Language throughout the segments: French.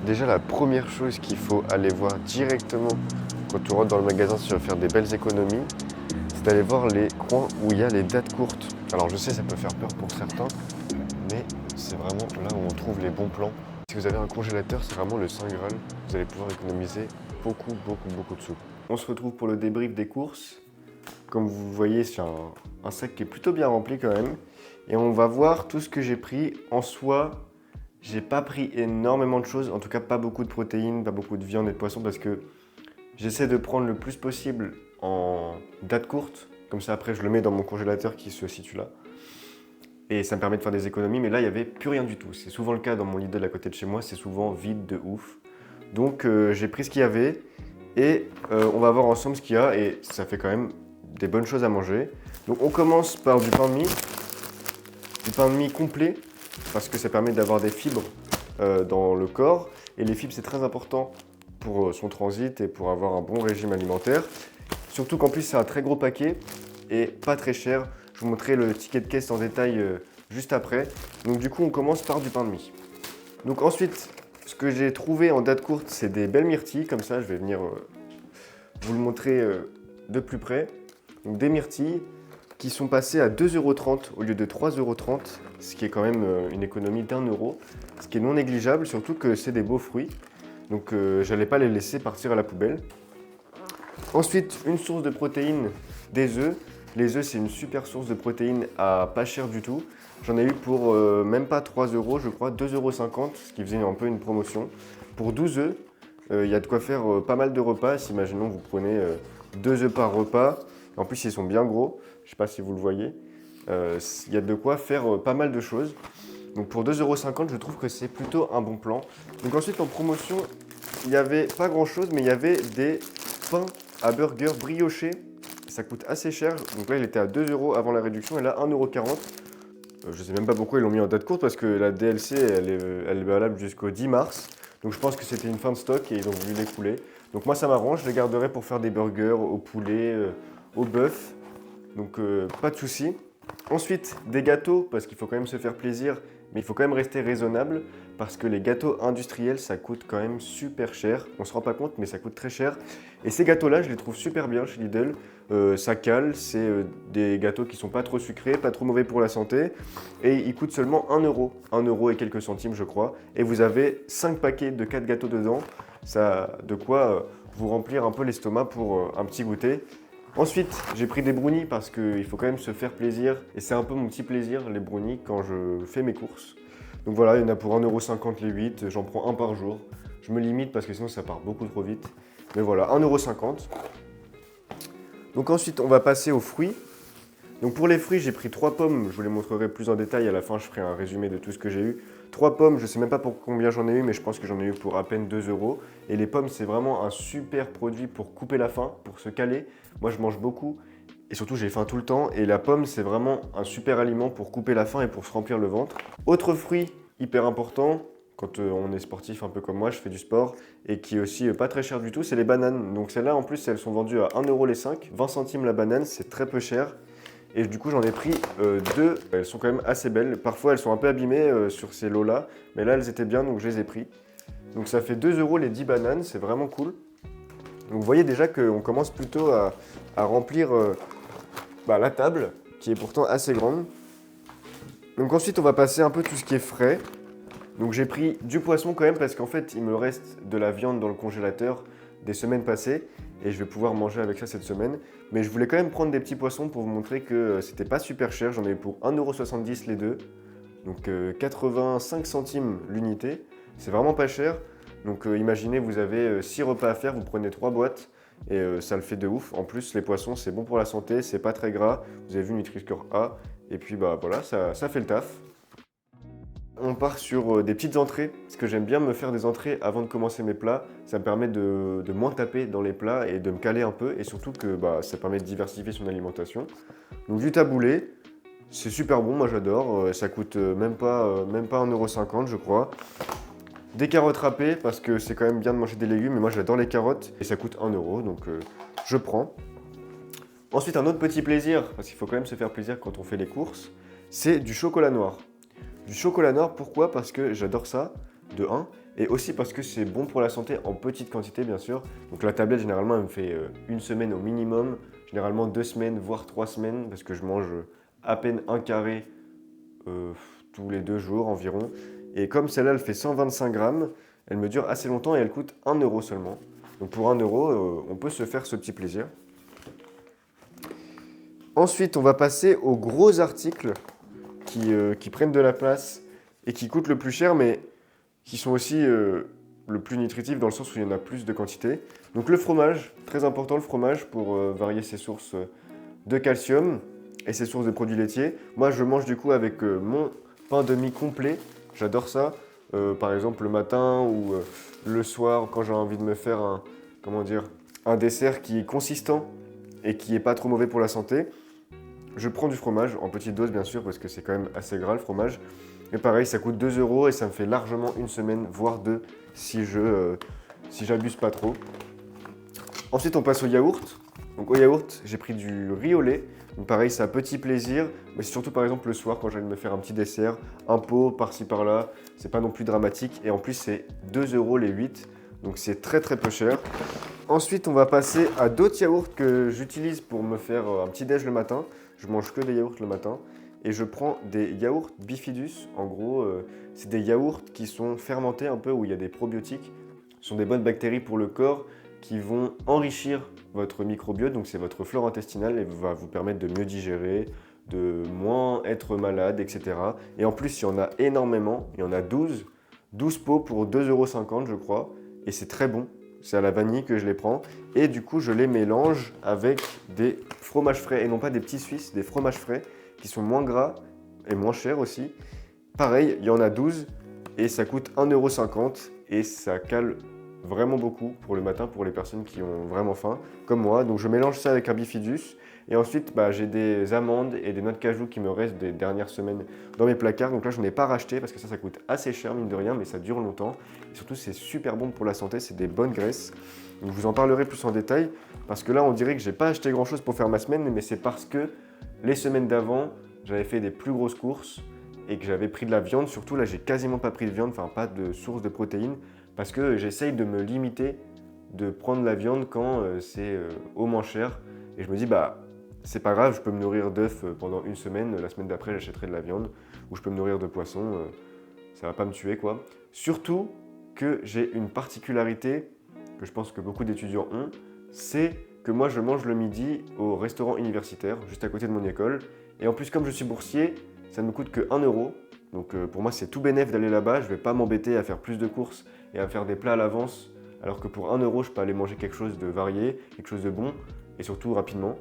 Déjà, la première chose qu'il faut aller voir directement quand tu rentres dans le magasin si tu veux faire des belles économies, c'est d'aller voir les coins où il y a les dates courtes. Alors je sais, ça peut faire peur pour certains, mais c'est vraiment là où on trouve les bons plans. Si vous avez un congélateur, c'est vraiment le saint graal. Vous allez pouvoir économiser beaucoup de sous. On se retrouve pour le débrief des courses. Comme vous voyez, c'est un sac qui est plutôt bien rempli quand même. Et on va voir tout ce que j'ai pris. En soi, j'ai pas pris énormément de choses, en tout cas pas beaucoup de protéines, pas beaucoup de viande et de poisson parce que j'essaie de prendre le plus possible en date courte. Comme ça après je le mets dans mon congélateur qui se situe là. Et ça me permet de faire des économies, mais là il n'y avait plus rien du tout. C'est souvent le cas dans mon Lidl à côté de chez moi, c'est souvent vide de ouf. Donc j'ai pris ce qu'il y avait et on va voir ensemble ce qu'il y a et ça fait quand même des bonnes choses à manger. Donc on commence par du pain de mie complet parce que ça permet d'avoir des fibres dans le corps et les fibres c'est très important pour son transit et pour avoir un bon régime alimentaire. Surtout qu'en plus c'est un très gros paquet et pas très cher. Je vous montrerai le ticket de caisse en détail juste après. Donc du coup on commence par du pain de mie. Donc ensuite ce que j'ai trouvé en date courte c'est des belles myrtilles, comme ça je vais venir vous le montrer de plus près. Donc des myrtilles qui sont passées à 2,30 € au lieu de 3,30 €, ce qui est quand même une économie d'1 €, ce qui est non négligeable, surtout que c'est des beaux fruits. Donc j'allais pas les laisser partir à la poubelle. Ensuite, une source de protéines, des œufs. Les œufs, c'est une super source de protéines à pas cher du tout. J'en ai eu pour même pas 3 € je crois, 2,50 €, ce qui faisait un peu une promotion. Pour 12 œufs, il y a de quoi faire pas mal de repas. Si imaginons vous prenez 2 œufs par repas, en plus ils sont bien gros, je ne sais pas si vous le voyez, il y a de quoi faire pas mal de choses. Donc pour 2,50 € je trouve que c'est plutôt un bon plan. Donc ensuite en promotion, il n'y avait pas grand chose, mais il y avait des pains à burger briochés. Ça coûte assez cher, donc là il était à 2 € avant la réduction et là 1,40 €. Je ne sais même pas pourquoi ils l'ont mis en date courte parce que la DLC elle est valable jusqu'au 10 mars. Donc je pense que c'était une fin de stock et ils ont voulu l'écouler. Donc moi ça m'arrange, je les garderai pour faire des burgers au poulet, au bœuf. Donc pas de souci. Ensuite des gâteaux parce qu'il faut quand même se faire plaisir, mais il faut quand même rester raisonnable parce que les gâteaux industriels ça coûte quand même super cher. On se rend pas compte mais ça coûte très cher. Et ces gâteaux là je les trouve super bien chez Lidl. Ça cale, c'est des gâteaux qui sont pas trop sucrés, pas trop mauvais pour la santé. Et ils coûtent seulement 1 €, 1 € et quelques centimes je crois. Et vous avez 5 paquets de 4 gâteaux dedans. Ça a de quoi vous remplir un peu l'estomac pour un petit goûter. Ensuite, j'ai pris des brownies parce qu'il faut quand même se faire plaisir. Et c'est un peu mon petit plaisir, les brownies, quand je fais mes courses. Donc voilà, il y en a pour 1,50 € les 8, j'en prends un par jour. Je me limite parce que sinon ça part beaucoup trop vite. Mais voilà, 1,50 €. Donc ensuite, on va passer aux fruits. Donc pour les fruits, j'ai pris 3 pommes. Je vous les montrerai plus en détail. À la fin, je ferai un résumé de tout ce que j'ai eu. 3 pommes, je ne sais même pas pour combien j'en ai eu, mais je pense que j'en ai eu pour à peine 2 €. Et les pommes, c'est vraiment un super produit pour couper la faim, pour se caler. Moi, je mange beaucoup et surtout, j'ai faim tout le temps. Et la pomme, c'est vraiment un super aliment pour couper la faim et pour se remplir le ventre. Autre fruit hyper important, quand on est sportif un peu comme moi, je fais du sport, et qui est aussi pas très cher du tout, c'est les bananes. Donc celles-là, en plus, elles sont vendues à 1 € les 5, 20 centimes la banane, c'est très peu cher. Et du coup, j'en ai pris 2. Elles sont quand même assez belles. Parfois, elles sont un peu abîmées sur ces lots-là. Mais là, elles étaient bien, donc je les ai pris. Donc ça fait 2 € les 10 bananes. C'est vraiment cool. Donc vous voyez déjà qu'on commence plutôt à remplir la table, qui est pourtant assez grande. Donc ensuite, on va passer un peu tout ce qui est frais. Donc j'ai pris du poisson quand même parce qu'en fait, il me reste de la viande dans le congélateur des semaines passées. Et je vais pouvoir manger avec ça cette semaine. Mais je voulais quand même prendre des petits poissons pour vous montrer que c'était pas super cher. J'en ai eu pour 1,70 € les deux. Donc 85 centimes l'unité. C'est vraiment pas cher. Donc imaginez, vous avez 6 repas à faire, vous prenez 3 boîtes. Et ça le fait de ouf. En plus, les poissons, c'est bon pour la santé, c'est pas très gras. Vous avez vu Nutri-Score A. Et puis bah voilà, ça fait le taf. On part sur des petites entrées, parce que j'aime bien me faire des entrées avant de commencer mes plats. Ça me permet de moins taper dans les plats et de me caler un peu, et surtout que ça permet de diversifier son alimentation. Donc du taboulé, c'est super bon, moi j'adore. Ça coûte même pas 1,50 € je crois. Des carottes râpées, parce que c'est quand même bien de manger des légumes, mais moi j'adore les carottes, et ça coûte 1 €, donc je prends. Ensuite, un autre petit plaisir, parce qu'il faut quand même se faire plaisir quand on fait les courses, c'est du chocolat noir. Du chocolat noir, pourquoi? Parce que j'adore ça, de 1, et aussi parce que c'est bon pour la santé en petite quantité bien sûr. Donc la tablette généralement elle me fait une semaine au minimum, généralement 2 semaines voire 3 semaines parce que je mange à peine un carré tous les 2 jours environ. Et comme celle-là elle fait 125 grammes, elle me dure assez longtemps et elle coûte 1 euro seulement. Donc pour 1 euro, on peut se faire ce petit plaisir. Ensuite, on va passer aux gros articles qui prennent de la place et qui coûtent le plus cher, mais qui sont aussi le plus nutritifs dans le sens où il y en a plus de quantité. Donc le fromage, très important le fromage pour varier ses sources de calcium et ses sources de produits laitiers. Moi, je mange du coup avec mon pain de mie complet. J'adore ça. Par exemple, le matin ou le soir, quand j'ai envie de me faire un dessert qui est consistant et qui n'est pas trop mauvais pour la santé. Je prends du fromage, en petite dose bien sûr, parce que c'est quand même assez gras le fromage. Et pareil, ça coûte 2 euros et ça me fait largement une semaine, voire deux, si j'abuse pas trop. Ensuite, on passe au yaourt. Donc au yaourt, j'ai pris du riz au lait. Donc pareil, c'est un petit plaisir, mais c'est surtout par exemple le soir quand j'ai envie de me faire un petit dessert, un pot par-ci par-là, c'est pas non plus dramatique. Et en plus, c'est 2 euros les 8, donc c'est très très peu cher. Ensuite, on va passer à d'autres yaourts que j'utilise pour me faire un petit déj le matin. Je mange que des yaourts le matin. Et je prends des yaourts Bifidus. En gros, c'est des yaourts qui sont fermentés un peu, où il y a des probiotiques. Ce sont des bonnes bactéries pour le corps qui vont enrichir votre microbiote, donc c'est votre flore intestinale et va vous permettre de mieux digérer, de moins être malade, etc. Et en plus, il y en a énormément, il y en a 12 pots pour 2,50 € je crois, et c'est très bon. C'est à la vanille que je les prends. Et du coup, je les mélange avec des fromages frais. Et non pas des petits Suisses, des fromages frais qui sont moins gras et moins chers aussi. Pareil, il y en a 12 et ça coûte 1,50 € et ça cale vraiment beaucoup pour le matin pour les personnes qui ont vraiment faim, comme moi. Donc je mélange ça avec un bifidus. Et ensuite, j'ai des amandes et des noix de cajou qui me restent des dernières semaines dans mes placards. Donc là, je n'en ai pas racheté parce que ça coûte assez cher, mine de rien, mais ça dure longtemps. Et surtout, c'est super bon pour la santé, c'est des bonnes graisses. Donc je vous en parlerai plus en détail parce que là, on dirait que j'ai pas acheté grand-chose pour faire ma semaine, mais c'est parce que les semaines d'avant, j'avais fait des plus grosses courses et que j'avais pris de la viande. Surtout, là, j'ai quasiment pas pris de viande, enfin pas de source de protéines parce que j'essaye de me limiter de prendre la viande quand c'est au moins cher. Et je me dis, c'est pas grave, je peux me nourrir d'œufs pendant une semaine, la semaine d'après j'achèterai de la viande, ou je peux me nourrir de poisson, ça va pas me tuer quoi. Surtout que j'ai une particularité que je pense que beaucoup d'étudiants ont, c'est que moi je mange le midi au restaurant universitaire, juste à côté de mon école, et en plus comme je suis boursier, ça ne me coûte que 1 euro, donc pour moi c'est tout bénef d'aller là-bas, je vais pas m'embêter à faire plus de courses et à faire des plats à l'avance, alors que pour 1 euro je peux aller manger quelque chose de varié, quelque chose de bon, et surtout rapidement.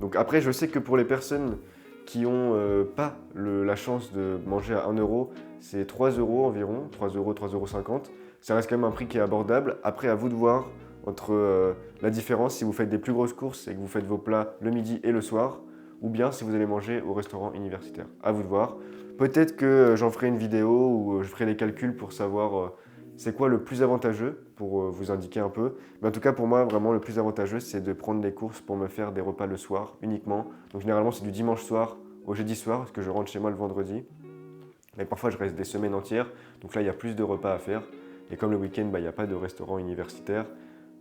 Donc après, je sais que pour les personnes qui n'ont pas la chance de manger à 1 euro, c'est 3 euros environ, 3 euros, 3,50 €. Ça reste quand même un prix qui est abordable. Après, à vous de voir entre la différence si vous faites des plus grosses courses et que vous faites vos plats le midi et le soir, ou bien si vous allez manger au restaurant universitaire. À vous de voir. Peut-être que j'en ferai une vidéo où je ferai les calculs pour savoir c'est quoi le plus avantageux pour vous indiquer un peu. Mais en tout cas, pour moi, vraiment, le plus avantageux, c'est de prendre des courses pour me faire des repas le soir uniquement. Donc généralement, c'est du dimanche soir au jeudi soir, parce que je rentre chez moi le vendredi. Mais parfois, je reste des semaines entières. Donc là, il y a plus de repas à faire. Et comme le week-end, il n'y a pas de restaurant universitaire,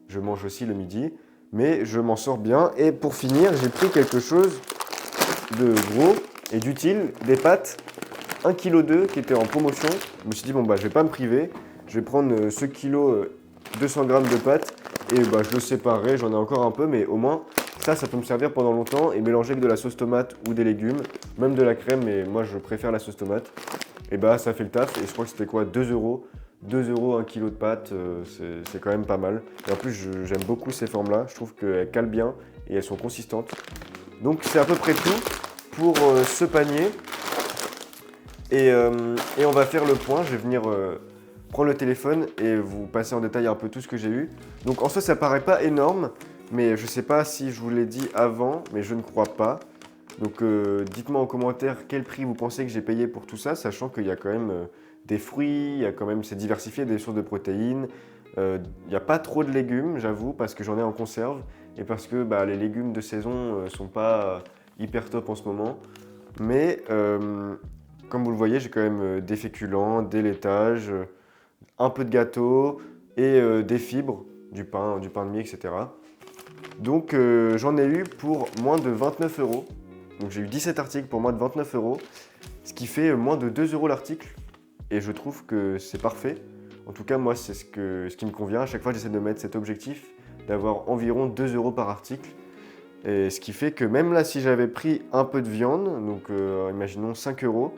je mange aussi le midi. Mais je m'en sors bien. Et pour finir, j'ai pris quelque chose de gros et d'utile, des pâtes 1,2 kg qui était en promotion. Je me suis dit, je vais pas me priver. Je vais prendre ce kilo 200 g de pâtes et je le séparerai, j'en ai encore un peu, mais au moins ça peut me servir pendant longtemps et mélanger avec de la sauce tomate ou des légumes, même de la crème, mais moi je préfère la sauce tomate. Et ça fait le taf et je crois que c'était quoi 2 euros. 2 euros 1 kg de pâtes, c'est quand même pas mal. Et en plus j'aime beaucoup ces formes-là, je trouve qu'elles calent bien et elles sont consistantes. Donc c'est à peu près tout pour ce panier. Et on va faire le point, je vais venir prendre le téléphone et vous passer en détail un peu tout ce que j'ai eu. Donc en soi ça paraît pas énorme, mais je sais pas si je vous l'ai dit avant, mais je ne crois pas. Donc dites-moi en commentaire quel prix vous pensez que j'ai payé pour tout ça, sachant qu'il y a quand même des fruits, il y a quand même, c'est diversifié, des sources de protéines. Il n'y a pas trop de légumes, j'avoue, parce que j'en ai en conserve et parce que les légumes de saison sont pas hyper top en ce moment. Mais comme vous le voyez, j'ai quand même des féculents, des laitages, un peu de gâteau et des fibres, du pain de mie, etc. Donc j'en ai eu pour moins de 29 euros. Donc j'ai eu 17 articles pour moins de 29 euros, ce qui fait moins de 2 euros l'article. Et je trouve que c'est parfait. En tout cas, moi, c'est ce qui me convient. À chaque fois, j'essaie de mettre cet objectif d'avoir environ 2 euros par article. Et ce qui fait que même là, si j'avais pris un peu de viande, donc imaginons 5 euros,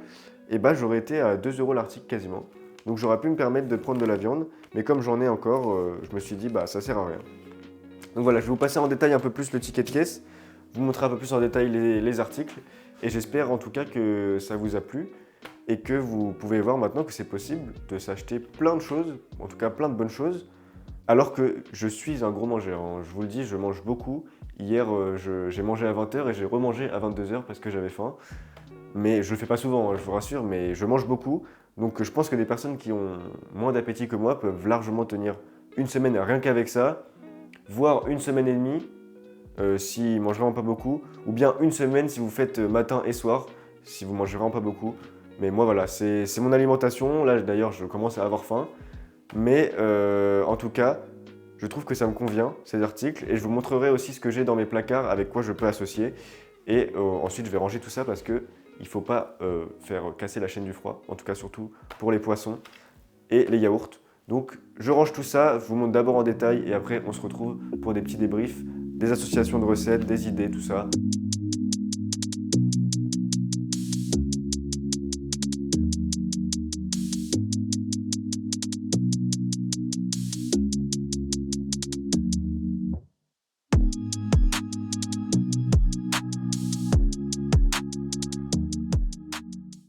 et ben, j'aurais été à 2 euros l'article quasiment. Donc j'aurais pu me permettre de prendre de la viande, mais comme j'en ai encore, je me suis dit, bah ça sert à rien. Donc voilà, je vais vous passer en détail un peu plus le ticket de caisse, vous montrer un peu plus en détail les articles, et j'espère en tout cas que ça vous a plu, et que vous pouvez voir maintenant que c'est possible de s'acheter plein de choses, en tout cas plein de bonnes choses, alors que je suis un gros mangeur, hein. Je vous le dis, je mange beaucoup. Hier, j'ai mangé à 20h et j'ai remangé à 22h parce que j'avais faim. Mais je le fais pas souvent, hein, je vous rassure, mais je mange beaucoup. Donc je pense que des personnes qui ont moins d'appétit que moi peuvent largement tenir une semaine rien qu'avec ça, voire une semaine et demie s'ils mangent vraiment pas beaucoup, ou bien une semaine si vous faites matin et soir, si vous mangez vraiment pas beaucoup. Mais moi voilà, c'est mon alimentation. Là d'ailleurs, je commence à avoir faim. Mais en tout cas, je trouve que ça me convient, ces articles, et je vous montrerai aussi ce que j'ai dans mes placards, avec quoi je peux associer. Et ensuite, je vais ranger tout ça parce qu'il ne faut pas faire casser la chaîne du froid, en tout cas surtout pour les poissons et les yaourts. Donc je range tout ça, je vous montre d'abord en détail, et après on se retrouve pour des petits débriefs, des associations de recettes, des idées, tout ça.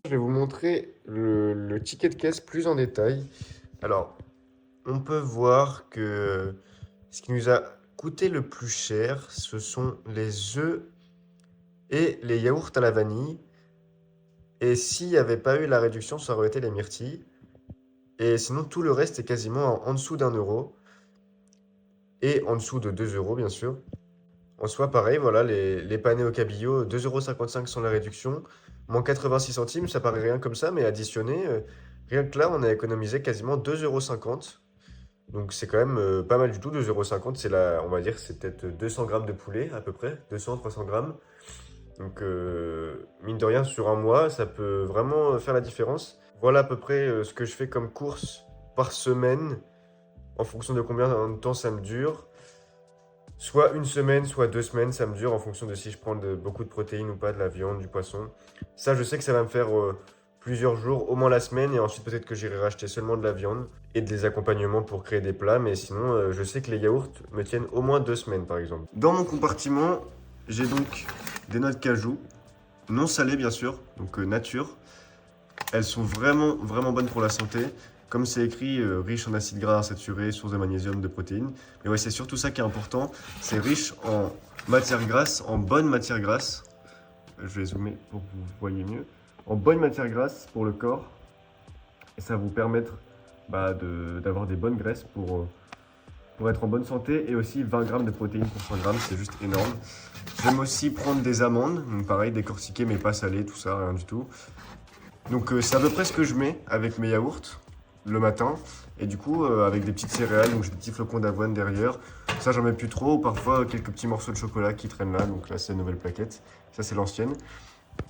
Je vais vous montrer le ticket de caisse plus en détail. Alors, on peut voir que ce qui nous a coûté le plus cher, ce sont les œufs et les yaourts à la vanille. Et s'il n'y avait pas eu la réduction, ça aurait été les myrtilles. Et sinon, tout le reste est quasiment en dessous d'un euro. Et en dessous de 2 euros, bien sûr. En soi, pareil, voilà, les panés au cabillaud, 2,55 € sans la réduction. Moins 86 centimes, ça paraît rien comme ça, mais additionné, rien que là, on a économisé quasiment 2,50 €. Donc c'est quand même pas mal du tout, 2,50 €, c'est la, on va dire, c'est peut-être 200 grammes de poulet à peu près, 200-300 grammes. Donc mine de rien, sur un mois, ça peut vraiment faire la différence. Voilà à peu près ce que je fais comme course par semaine, en fonction de combien de temps ça me dure. Soit une semaine, soit 2 semaines, ça me dure en fonction de si je prends beaucoup de protéines ou pas, de la viande, du poisson. Ça, je sais que ça va me faire plusieurs jours, au moins la semaine, et ensuite peut-être que j'irai racheter seulement de la viande et des accompagnements pour créer des plats, mais sinon, je sais que les yaourts me tiennent au moins 2 semaines, par exemple. Dans mon compartiment, j'ai donc des noix de cajou, non salées bien sûr, donc nature. Elles sont vraiment, vraiment bonnes pour la santé. Comme c'est écrit, riche en acides gras insaturés, source de magnésium, de protéines. Mais ouais, c'est surtout ça qui est important. C'est riche en matière grasse, en bonne matière grasse. Je vais zoomer pour que vous voyez mieux. En bonne matière grasse pour le corps. Et ça va vous permettre d'avoir des bonnes graisses pour être en bonne santé. Et aussi 20 grammes de protéines pour 100 grammes, c'est juste énorme. J'aime aussi prendre des amandes. Donc pareil, décortiquer mais pas salées, tout ça, rien du tout. Donc c'est à peu près ce que je mets avec mes yaourts le matin. Et du coup, avec des petites céréales, donc j'ai des petits flocons d'avoine derrière. Ça, j'en mets plus trop. Parfois, quelques petits morceaux de chocolat qui traînent là. Donc là, c'est la nouvelle plaquette. Ça, c'est l'ancienne.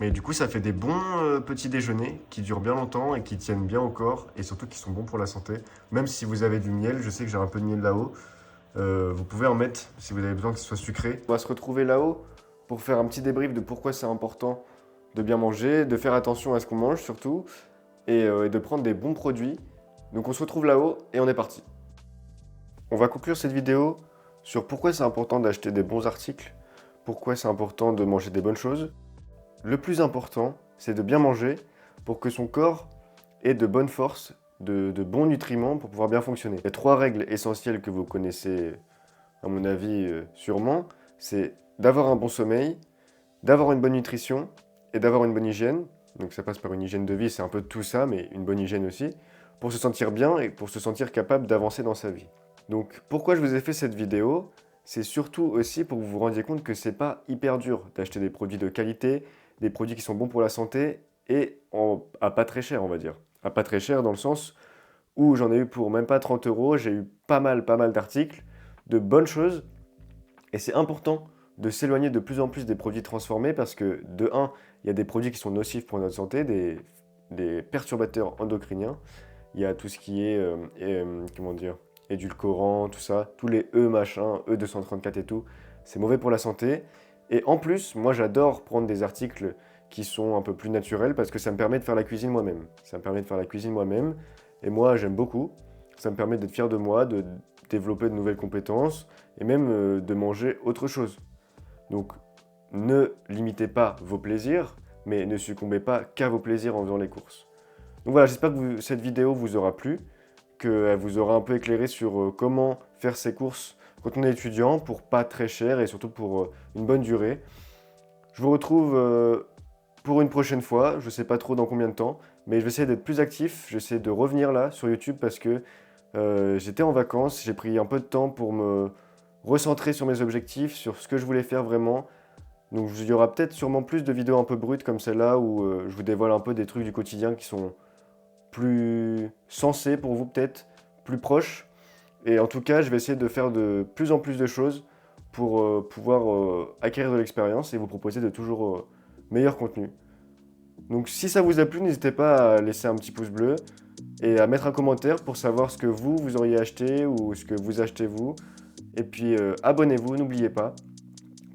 Mais du coup, ça fait des bons petits déjeuners qui durent bien longtemps et qui tiennent bien au corps. Et surtout qui sont bons pour la santé. Même si vous avez du miel, je sais que j'ai un peu de miel là-haut. Vous pouvez en mettre si vous avez besoin que ce soit sucré. On va se retrouver là-haut pour faire un petit débrief de pourquoi c'est important de bien manger, de faire attention à ce qu'on mange surtout, et de prendre des bons produits. Donc on se retrouve là-haut et on est parti. On va conclure cette vidéo sur pourquoi c'est important d'acheter des bons articles, pourquoi c'est important de manger des bonnes choses. Le plus important, c'est de bien manger pour que son corps ait de bonnes forces, de bons nutriments pour pouvoir bien fonctionner. Il y a 3 règles essentielles que vous connaissez, à mon avis, sûrement. C'est d'avoir un bon sommeil, d'avoir une bonne nutrition et d'avoir une bonne hygiène. Donc ça passe par une hygiène de vie, c'est un peu tout ça, mais une bonne hygiène aussi, pour se sentir bien et pour se sentir capable d'avancer dans sa vie. Donc pourquoi je vous ai fait cette vidéo? C'est surtout aussi pour que vous vous rendiez compte que c'est pas hyper dur d'acheter des produits de qualité, des produits qui sont bons pour la santé et à pas très cher, on va dire. À pas très cher dans le sens où j'en ai eu pour même pas 30 euros. J'ai eu pas mal d'articles, de bonnes choses. Et c'est important de s'éloigner de plus en plus des produits transformés parce que, de un, il y a des produits qui sont nocifs pour notre santé, des perturbateurs endocriniens. Il y a tout ce qui est, comment dire, édulcorant, tout ça, tous les E machin, E234 et tout, c'est mauvais pour la santé. Et en plus, moi j'adore prendre des articles qui sont un peu plus naturels parce que ça me permet de faire la cuisine moi-même. Ça me permet de faire la cuisine moi-même et moi j'aime beaucoup. Ça me permet d'être fier de moi, de développer de nouvelles compétences et même de manger autre chose. Donc ne limitez pas vos plaisirs, mais ne succombez pas qu'à vos plaisirs en faisant les courses. Donc voilà, j'espère que cette vidéo vous aura plu, qu'elle vous aura un peu éclairé sur comment faire ses courses quand on est étudiant pour pas très cher et surtout pour une bonne durée. Je vous retrouve pour une prochaine fois, je sais pas trop dans combien de temps, mais je vais essayer d'être plus actif, j'essaie de revenir là sur YouTube parce que j'étais en vacances, j'ai pris un peu de temps pour me recentrer sur mes objectifs, sur ce que je voulais faire vraiment. Donc il y aura peut-être sûrement plus de vidéos un peu brutes comme celle-là où je vous dévoile un peu des trucs du quotidien qui sont plus sensés pour vous peut-être, plus proches. Et en tout cas, je vais essayer de faire de plus en plus de choses pour pouvoir acquérir de l'expérience et vous proposer de toujours meilleurs contenus. Donc si ça vous a plu, n'hésitez pas à laisser un petit pouce bleu et à mettre un commentaire pour savoir ce que vous auriez acheté ou ce que vous achetez vous. Et puis abonnez-vous, n'oubliez pas,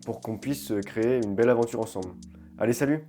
pour qu'on puisse créer une belle aventure ensemble. Allez, salut!